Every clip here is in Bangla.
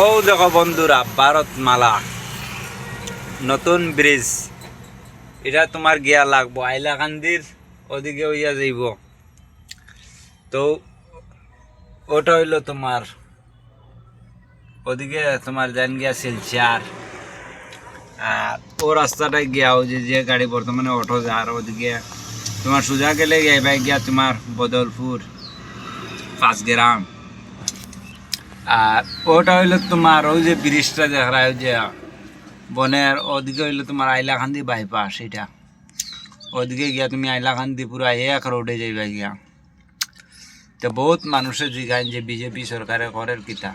ও দেখো বন্ধুরা, ভারতমালা নতুন ব্রিজ, এটা তোমার গিয়া লাগবো আইলাকান্দির ওদিকে হইয়া যাইব। তো ওটা হইলো তোমার ওদিকে তোমার যান গিয়া শিলচার, আর ও রাস্তাটাই গিয়া ওই যে গাড়ি বর্তমানে অটো যার ওদিকে তোমার সোজা গেলে গিয়া তোমার বদলপুর, পাঁচগ্রাম। আর ওটা হইলো তোমার ওই যে ব্রিজটা দেখা ওই যে বনের ওদিকে হইলো তোমার আইলাকান্দি বাইপাস, এটা ওদিকে গিয়া তুমি আইলাকান্দি পুরা এক রোডে যাইবা গিয়া। তো বহুত মানুষের জিগান যে বিজেপি সরকারে করের কিতা,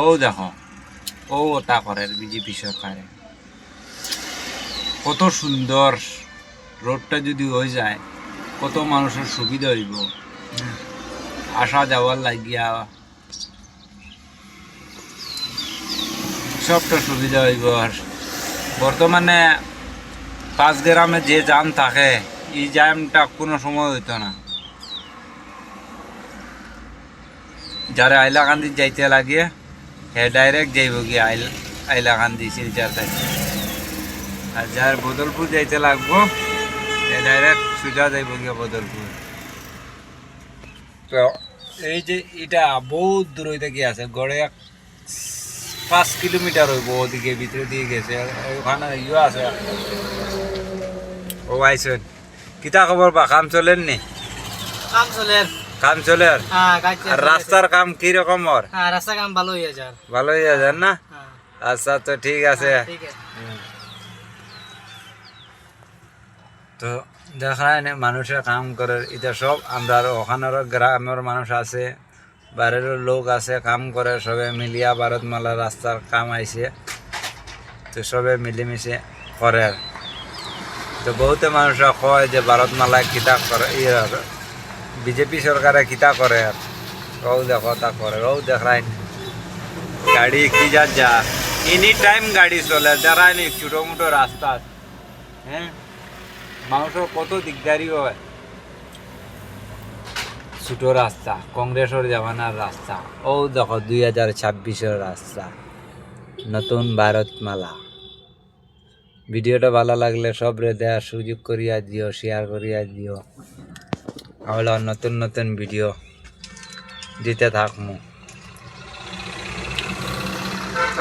ও দেখো ও ওটা করের বিজেপি সরকারে, কত সুন্দর রোডটা যদি হয়ে যায় কত মানুষের সুবিধা হইব, আসা যাওয়ার লাগিয়া সবটা সুবিধা হইব। আর বর্তমানে পাঁচগ্রামে যে জ্যাম থাকে এই জ্যামটা কোনো সময় হইতো না। যারা আইলাকান্দি যাইতে লাগে হে ডাইরেক্ট যাইব গিয়ে আইলাকান্দি শিলচার থেকে, আর যার বদলপুর যাইতে লাগবো হে ডাইরেক্ট সোজা যাইব গিয়ে বদলপুর। তো এই যে এটা বহুত দূর হইতে গিয়ে আছে, গড়ে 5 কিলোমিটার হইব ওদিকে ভিতরে দিয়ে গেছে। ওখানে ইয়ে আছে, ও আইসন কিতা খবর বা, কাম চলেন নি? কাম চলে। আর রাস্তার কাম কি রকম? রাস্তা কাম ভালো হয়ে যায়, ভালো হয়ে যান না? আচ্ছা, তো ঠিক আছে। তো দেখায় না মানুষের কাম করে, এটা সব আমরা ওখানের গ্রামের মানুষ আছে, বাইরের লোক আছে, কাম করে সবে মিলিয়া ভারতমালা রাস্তার কাম আইছে, তো সবে মিলেমিশে করে। তো বহুতে মানুষরা কয় যে ভারতমালা কিতা করে, বিজেপি সরকারে কিতা করে, ও দেখো তা করে। ও দেখায় গাড়ি কি যা এনি টাইম গাড়ি চলে, দেখায় নি ছোটো মোটো রাস্তা। হ্যাঁ, মানুষের কত দিকদারি হয়। ছোট রাস্তা কংগ্রেসের জামানার রাস্তা, ও দেখো 2026-এর রাস্তা, নতুন ভারতমালা। ভিডিওটা ভালো লাগলে সব রে দেওয়ার সুযোগ করিয়া দিও, শেয়ার করিয়া দিও, আমরা নতুন নতুন ভিডিও দিতে থাকবো।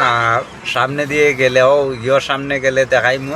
আর সামনে দিয়ে গেলে ও সামনে গেলে দেখাইমু